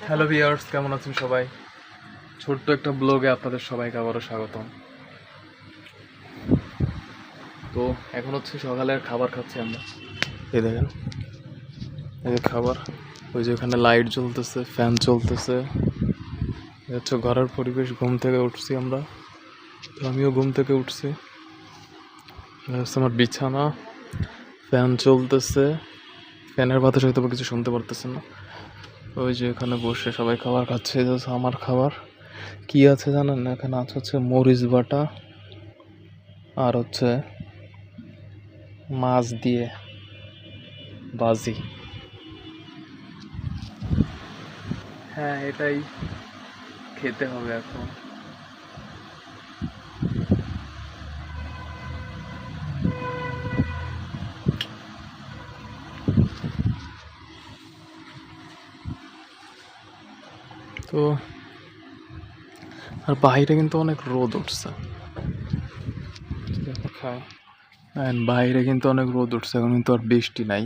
Hello viewers, কেমন আছেন সবাই? ছোট্ট একটা ব্লগে আপনাদের সবাইকে আবারও স্বাগতম। তো এখন হচ্ছে সকালের খাবার খাচ্ছি আমরা। এই দেখেন, এই যে খাবার, ওই যে ওখানে লাইট জ্বলতেছে, ফ্যান চলতেছে, এই হচ্ছে ঘরের পরিবেশ। ঘুম থেকে উঠছি আমরা, তো আমিও ঘুম থেকে উঠছি। এই হচ্ছে আমার বিছানা, ফ্যান চলতেছে, ফ্যানের বাতাস হয়তো কিছু শুনতে পারতেছেন না। ওই যে এখানে বসে সবাই খাবার খাচ্ছে। এই হচ্ছে আমার খাবার। কি আছে জানেন না? এখানে আছে হচ্ছে মরিচ বাটা, আর হচ্ছে মাছ দিয়ে ভাজি। হ্যাঁ, এটাই খেতে হবে এখন। তো আর বাইরে কিন্তু অনেক রোদ উঠছে। খাই। বাইরে কিন্তু অনেক রোদ উঠছে, এখন কিন্তু আর বৃষ্টি নাই,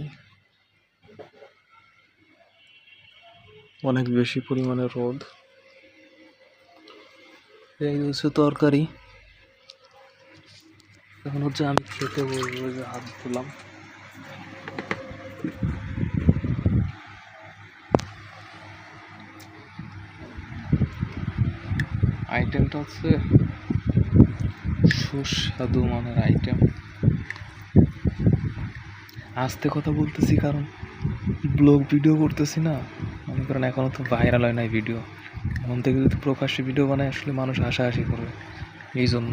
অনেক বেশি পরিমাণে রোদ। এই হচ্ছে তরকারি। এখন হচ্ছে আমি খেতে বসবো, যে হাত ধুলাম। আইটেমটা হচ্ছে সুস্বাদু মানের আইটেম। আস্তে কথা বলতেছি কারণ ব্লগ ভিডিও করতেছি না, মনে করেন এখনো তো ভাইরাল হয় নাই ভিডিও। মন থেকে যদি প্রকাশ্যে ভিডিও বানায়, আসলে মানুষ হাসাহাসি করবে, এই জন্য।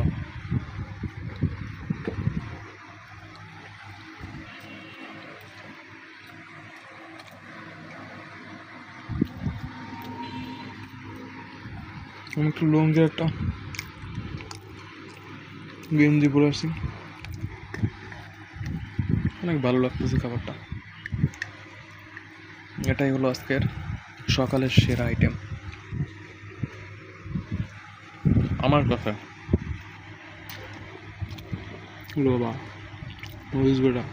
আমি একটু লুঙ্গি একটা গেঞ্জি পরে আসছি, অনেক ভালো লাগতেছে খাবারটা। এটাই হলো আজকের সকালের সেরা আইটেম আমার কাছে। বাবা, মরিচ বেটা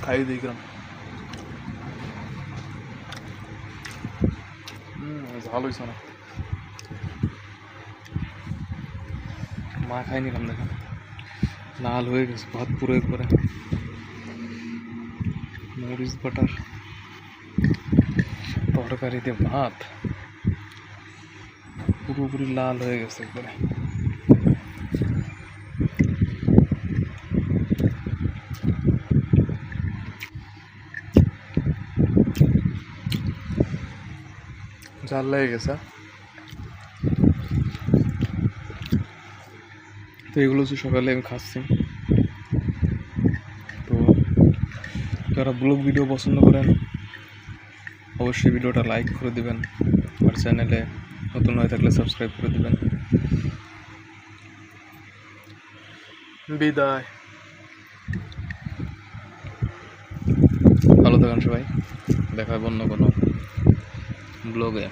খাই দেখলাম, ভালো হয়েছে না। মা খাই নিলাম, দেখেন লাল হয়ে গেছে ভাত পুরো একবারে। মরিচ বাটার তরকারিতে ভাত পুরোপুরি লাল হয়ে গেছে একবারে। ঝাল লেগে গেছে। তো এগুলো হচ্ছে সকালে আমি খাচ্ছি। তো যারা ব্লগ ভিডিও পছন্দ করেন, অবশ্যই ভিডিওটা লাইক করে দিবেন, আর চ্যানেলে নতুন হয়ে থাকলে সাবস্ক্রাইব করে দিবেন। বিদায়, ভালো থাকেন সবাই, দেখা হবে অন্য কোনো ব্লগে।